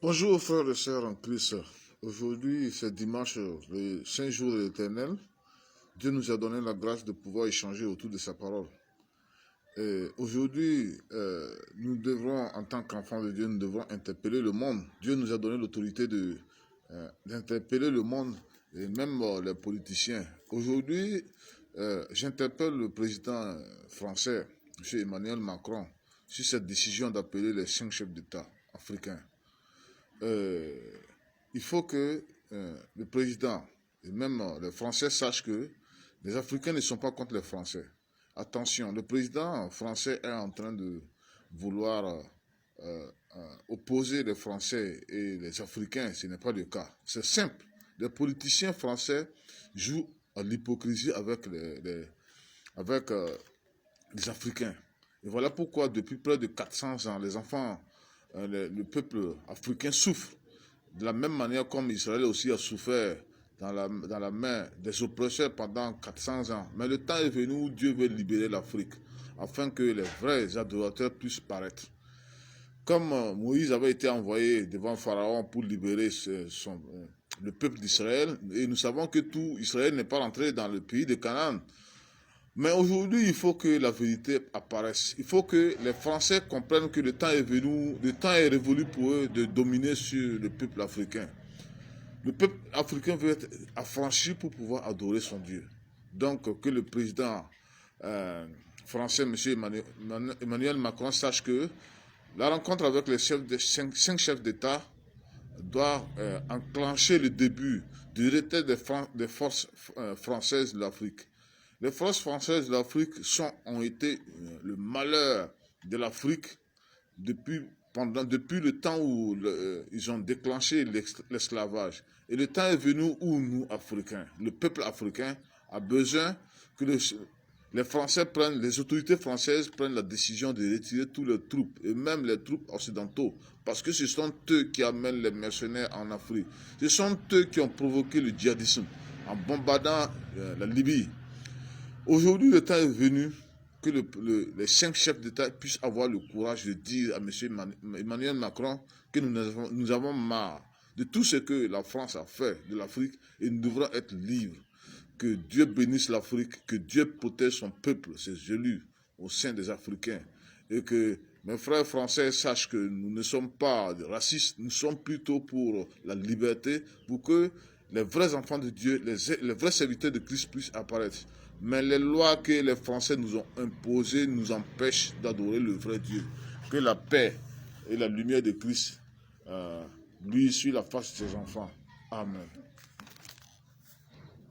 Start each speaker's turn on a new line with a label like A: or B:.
A: Bonjour frères et sœurs en Christ. Aujourd'hui, c'est dimanche, le Saint jour de l'Éternel. Dieu nous a donné la grâce de pouvoir échanger autour de sa parole. Et aujourd'hui, nous devrons, en tant qu'enfants de Dieu, nous devrons interpeller le monde. Dieu nous a donné l'autorité d'interpeller le monde et même les politiciens. Aujourd'hui, j'interpelle le président français, M. Emmanuel Macron, sur cette décision d'appeler les 5 chefs d'État africains. Il faut que le président et même les Français sachent que les Africains ne sont pas contre les Français. Attention, le président français est en train de vouloir opposer les Français et les Africains. Ce n'est pas le cas. C'est simple. Les politiciens français jouent à l'hypocrisie avec les Africains. Et voilà pourquoi depuis près de 400 ans, les enfants le peuple africain souffre de la même manière comme Israël aussi a souffert dans la main des oppresseurs pendant 400 ans. Mais le temps est venu où Dieu veut libérer l'Afrique afin que les vrais adorateurs puissent paraître. Comme Moïse avait été envoyé devant Pharaon pour libérer le peuple d'Israël, et nous savons que tout Israël n'est pas rentré dans le pays de Canaan. Mais aujourd'hui, il faut que la vérité apparaisse. Il faut que les Français comprennent que le temps est venu, le temps est révolu pour eux de dominer sur le peuple africain. Le peuple africain veut être affranchi pour pouvoir adorer son Dieu. Donc, que le président français, M. Emmanuel Macron, sache que la rencontre avec les 5 chefs d'État doit enclencher le début du retrait des forces françaises de l'Afrique. Les forces françaises de l'Afrique ont été le malheur de l'Afrique depuis le temps où ils ont déclenché l'esclavage. Et le temps est venu où nous, Africains, le peuple africain a besoin que les autorités françaises prennent la décision de retirer toutes les troupes, et même les troupes occidentaux, parce que ce sont eux qui amènent les mercenaires en Afrique. Ce sont eux qui ont provoqué le djihadisme en bombardant la Libye. Aujourd'hui, le temps est venu que les 5 chefs d'État puissent avoir le courage de dire à M. Emmanuel Macron que nous avons marre de tout ce que la France a fait de l'Afrique et nous devrons être libres. Que Dieu bénisse l'Afrique, que Dieu protège son peuple, ses élus au sein des Africains. Et que mes frères français sachent que nous ne sommes pas racistes, nous sommes plutôt pour la liberté, pour que les vrais enfants de Dieu, les vrais serviteurs de Christ puissent apparaître. Mais les lois que les Français nous ont imposées nous empêchent d'adorer le vrai Dieu. Que la paix et la lumière de Christ lui sur la face de ses enfants. Amen.